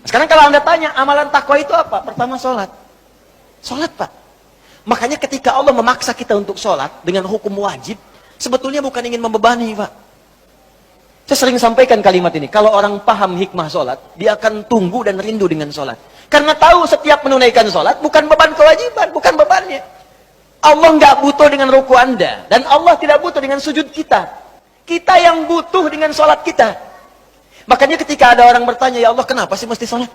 Sekarang kalau Anda tanya, amalan takwa itu apa? Pertama sholat. Sholat, Pak. Makanya ketika Allah memaksa kita untuk sholat dengan hukum wajib, sebetulnya bukan ingin membebani, Pak. Saya sering sampaikan kalimat ini. Kalau orang paham hikmah sholat, dia akan tunggu dan rindu dengan sholat. Karena tahu setiap menunaikan sholat bukan beban kewajiban, bukan bebannya. Allah nggak butuh dengan ruku Anda. Dan Allah tidak butuh dengan sujud kita. Kita yang butuh dengan sholat kita. Makanya ketika ada orang bertanya, ya Allah kenapa sih mesti sholat?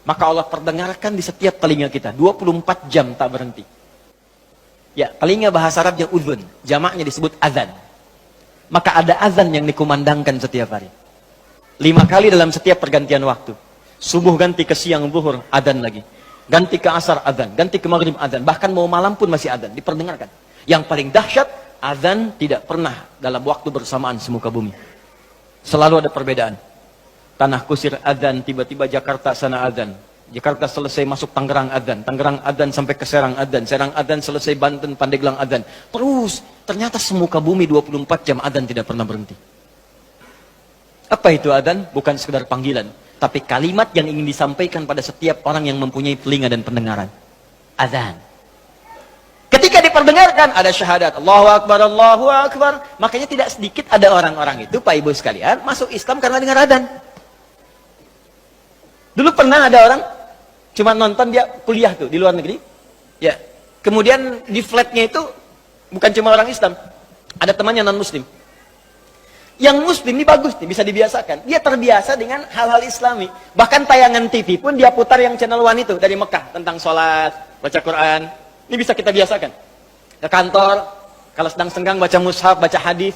Maka Allah perdengarkan di setiap telinga kita. 24 jam tak berhenti. Ya, telinga bahasa Arabnya udhun. Jamaknya disebut azan. Maka ada azan yang dikumandangkan setiap hari. 5 kali dalam setiap pergantian waktu. Subuh ganti ke siang, zuhur, azan lagi. Ganti ke asar, azan. Ganti ke maghrib, azan. Bahkan mau malam pun masih azan. Diperdengarkan. Yang paling dahsyat, azan tidak pernah dalam waktu bersamaan semuka bumi. Selalu ada perbedaan. Tanah Kusir azan, tiba-tiba Jakarta sana azan. Jakarta selesai masuk Tangerang azan. Tangerang azan sampai ke Serang azan. Serang azan selesai Banten, Pandeglang azan. Terus, ternyata semuka bumi 24 jam azan tidak pernah berhenti. Apa itu azan? Bukan sekedar panggilan. Tapi kalimat yang ingin disampaikan pada setiap orang yang mempunyai telinga dan pendengaran. Azan. Ketika diperdengarkan, ada syahadat. Allahu Akbar, Allahu Akbar. Makanya tidak sedikit ada orang-orang itu, Pak Ibu sekalian, masuk Islam karena dengar azan. Dulu pernah ada orang, cuma nonton dia kuliah tuh, di luar negeri. Ya. Kemudian di flatnya itu, bukan cuma orang Islam. Ada temannya non-Muslim. Yang Muslim ini bagus nih, bisa dibiasakan. Dia terbiasa dengan hal-hal Islami. Bahkan tayangan TV pun dia putar yang channel One itu dari Mekah tentang sholat, baca Quran. Ini bisa kita biasakan. Ke kantor, kalau sedang senggang baca mushaf, baca hadis.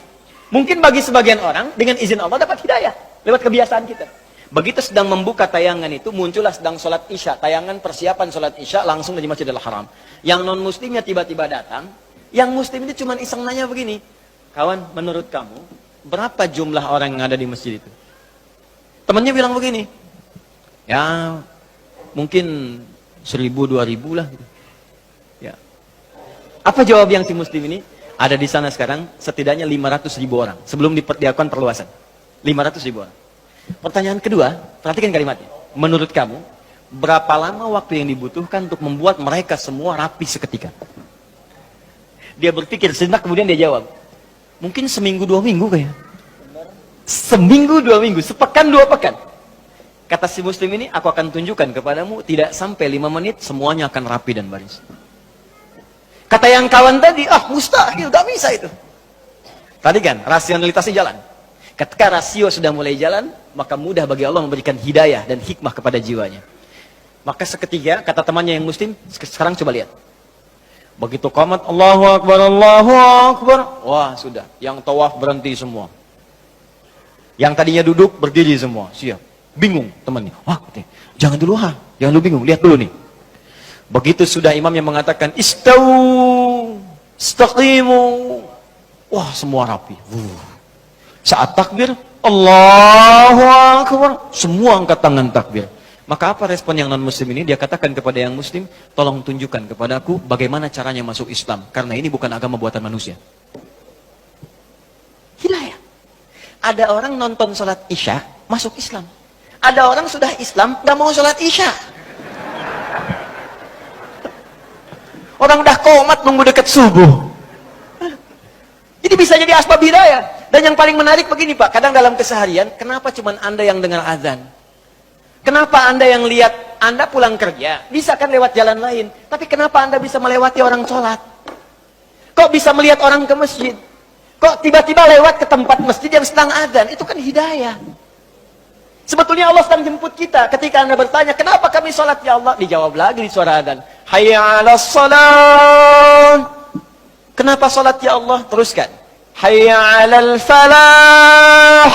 Mungkin bagi sebagian orang dengan izin Allah dapat hidayah lewat kebiasaan kita. Begitu sedang membuka tayangan itu, muncullah sedang sholat Isya, tayangan persiapan sholat Isya langsung dari Masjidil Haram. Yang non Muslimnya tiba-tiba datang. Yang Muslim itu cuma iseng nanya begini, kawan, menurut kamu berapa jumlah orang yang ada di masjid itu? Temannya bilang begini, ya mungkin 1000, 2000 lah. Ya. Apa jawab yang si Muslim ini? Ada di sana sekarang setidaknya 500.000 orang sebelum dilakukan perluasan. 500.000 orang. Pertanyaan kedua, perhatikan kalimatnya. Menurut kamu, berapa lama waktu yang dibutuhkan untuk membuat mereka semua rapi seketika? Dia berpikir sejenak, kemudian dia jawab, mungkin seminggu 2 minggu kayak. Seminggu 2 minggu, sepekan 2 pekan. Kata si Muslim ini, aku akan tunjukkan kepadamu, tidak sampai 5 menit, semuanya akan rapi dan baris. Kata yang kawan tadi, mustahil, gak bisa itu. Tadi kan, rasionalitasnya jalan. Ketika rasio sudah mulai jalan, maka mudah bagi Allah memberikan hidayah dan hikmah kepada jiwanya. Maka seketika, kata temannya yang Muslim, sekarang coba lihat. Begitu qamat, Allahu Akbar, Allahu Akbar. Wah, sudah. Yang tawaf berhenti semua. Yang tadinya duduk, berdiri semua. Siap. Bingung temannya. Wah, jangan dulu jangan dulu bingung. Lihat dulu nih. Begitu sudah imam yang mengatakan, Istawu, istaqimu. Wah, semua rapi. Saat takbir, Allahu Akbar. Semua angkat tangan takbir. Maka apa respon yang non-muslim ini? Dia katakan kepada yang muslim, tolong tunjukkan kepadaku bagaimana caranya masuk Islam. Karena ini bukan agama buatan manusia. Hidayah. Ada orang nonton sholat Isya, masuk Islam. Ada orang sudah Islam, gak mau sholat Isya. Orang udah qomat nunggu dekat subuh. Jadi bisa jadi asbab hidayah. Dan yang paling menarik begini Pak, kadang dalam keseharian, kenapa cuma Anda yang dengar azan? Kenapa Anda yang lihat, Anda pulang kerja, bisa kan lewat jalan lain. Tapi kenapa Anda bisa melewati orang sholat? Kok bisa melihat orang ke masjid? Kok tiba-tiba lewat ke tempat masjid yang sedang azan? Itu kan hidayah. Sebetulnya Allah sedang jemput kita. Ketika Anda bertanya, kenapa kami sholat ya Allah? Dijawab lagi di suara azan. Hayya 'alas shalah. Kenapa sholat ya Allah? Teruskan. Hayya 'alal falah.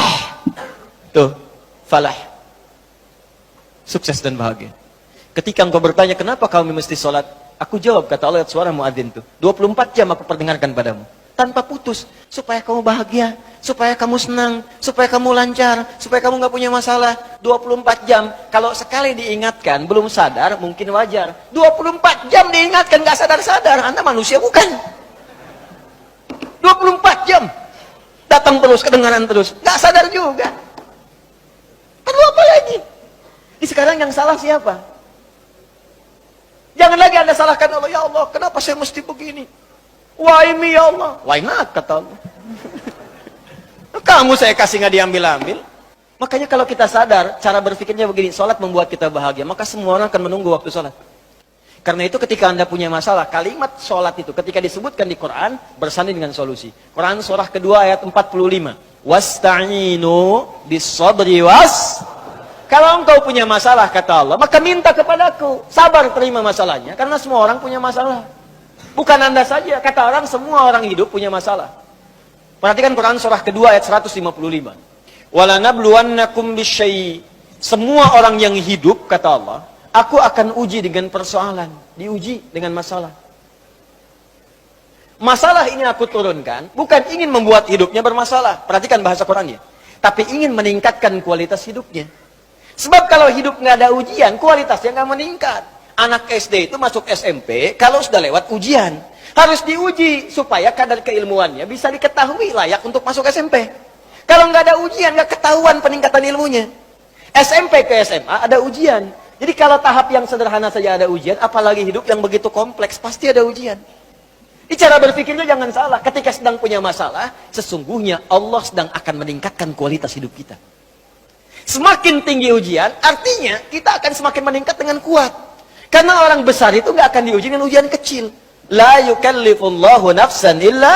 Tuh, falah. Sukses dan bahagia. Ketika engkau bertanya, kenapa kami mesti sholat? Aku jawab, kata Allah, suara muadzin tuh. 24 jam aku perdengarkan padamu. Tanpa putus. Supaya kamu bahagia. Supaya kamu senang. Supaya kamu lancar. Supaya kamu gak punya masalah. 24 jam. Kalau sekali diingatkan, belum sadar, mungkin wajar. 24 jam diingatkan, gak sadar-sadar. Anda manusia bukan. 24 jam. Datang terus, kedengaran terus. Gak sadar juga. Perlu apa lagi? Jadi Sekarang yang salah siapa? Jangan lagi Anda salahkan Allah. Ya Allah, kenapa saya mesti begini? Why me ya Allah? Why not, kata Allah. Kamu saya kasih nggak diambil-ambil. Makanya kalau kita sadar, cara berpikirnya begini, sholat membuat kita bahagia, maka semua orang akan menunggu waktu sholat. Karena itu ketika Anda punya masalah, kalimat sholat itu ketika disebutkan di Quran, bersanding dengan solusi. Quran surah kedua ayat 45. Wasta'inu bis-sabri Kalau engkau punya masalah, kata Allah, maka minta kepadaku. Sabar terima masalahnya, karena semua orang punya masalah. Bukan Anda saja, kata orang, semua orang hidup punya masalah. Perhatikan Quran surah kedua ayat 155. Walanabluwannakum bisyai. Semua orang yang hidup, kata Allah, aku akan uji dengan persoalan. Diuji dengan masalah. Masalah ini aku turunkan, bukan ingin membuat hidupnya bermasalah. Perhatikan bahasa Qurannya. Tapi ingin meningkatkan kualitas hidupnya. Sebab kalau hidup nggak ada ujian, kualitasnya nggak meningkat. Anak SD itu masuk SMP, kalau sudah lewat ujian. Harus diuji, supaya kadar keilmuannya bisa diketahui layak untuk masuk SMP. Kalau nggak ada ujian, nggak ketahuan peningkatan ilmunya. SMP ke SMA ada ujian. Jadi kalau tahap yang sederhana saja ada ujian, apalagi hidup yang begitu kompleks, pasti ada ujian. Di cara berpikirnya jangan salah. Ketika sedang punya masalah, sesungguhnya Allah sedang akan meningkatkan kualitas hidup kita. Semakin tinggi ujian, artinya kita akan semakin meningkat dengan kuat. Karena orang besar itu nggak akan diuji dengan ujian kecil. La yukallifullahu nafsan illa.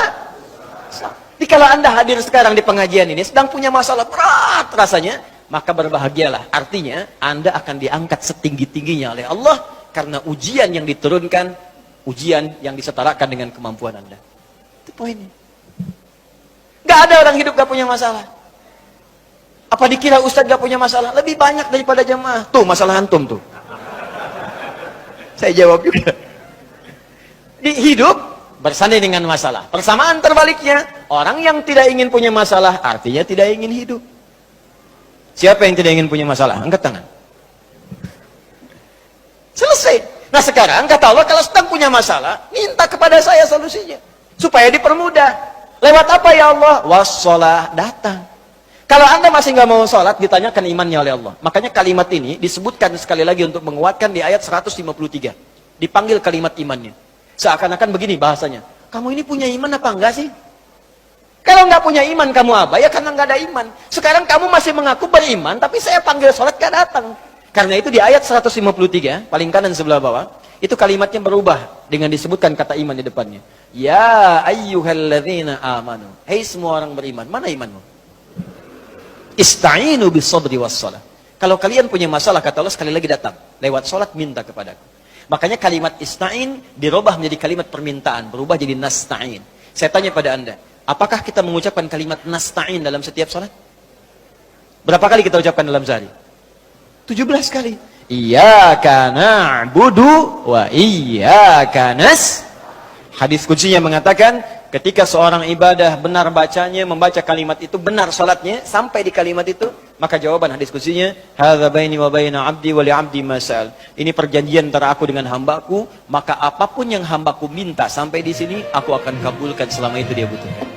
Jadi kalau Anda hadir sekarang di pengajian ini, sedang punya masalah berat rasanya, maka berbahagialah. Artinya, Anda akan diangkat setinggi-tingginya oleh Allah, karena ujian yang diturunkan, ujian yang disetarakan dengan kemampuan Anda. Itu poinnya. Gak ada orang hidup gak punya masalah. Apa dikira Ustadz gak punya masalah? Lebih banyak daripada jemaah. Tuh, masalah antum tuh. Saya jawab juga. Di hidup, bersanding dengan masalah. Persamaan terbaliknya, orang yang tidak ingin punya masalah, artinya tidak ingin hidup. Siapa yang tidak ingin punya masalah? Angkat tangan. Selesai. Nah sekarang, kata Allah, kalau sedang punya masalah, minta kepada saya solusinya. Supaya dipermudah. Lewat apa ya Allah? Wassalah, datang. Kalau Anda masih nggak mau sholat, ditanyakan imannya oleh Allah. Makanya kalimat ini disebutkan sekali lagi untuk menguatkan di ayat 153. Dipanggil kalimat imannya. Seakan-akan begini bahasanya. Kamu ini punya iman apa enggak sih? Kalau nggak punya iman kamu apa? Ya karena nggak ada iman. Sekarang kamu masih mengaku beriman, tapi saya panggil sholat nggak datang. Karena itu di ayat 153, paling kanan sebelah bawah, itu kalimatnya berubah dengan disebutkan kata iman di depannya. Ya ayyuhalladzina amanu. Hei semua orang beriman, mana imanmu? Ista'inu bis-sabri was-shalah. Kalau kalian punya masalah, kata Allah, sekali lagi datang. Lewat sholat minta kepadaku. Makanya kalimat ista'in dirubah menjadi kalimat permintaan, berubah jadi nasta'in. Saya tanya pada Anda, apakah kita mengucapkan kalimat nasta'in dalam setiap sholat? Berapa kali kita ucapkan dalam sehari? 17 kali. Iyyaka na'budu wa iyyaka nasta'in. Hadis kuncinya mengatakan, ketika seorang ibadah benar bacanya, membaca kalimat itu, benar salatnya, sampai di kalimat itu, maka jawaban hadis kuncinya, hadza baini wa baina 'abdi wa li 'abdi ma sa'al. Ini perjanjian antara aku dengan hambaku, maka apapun yang hambaku minta sampai di sini, aku akan kabulkan selama itu dia butuh.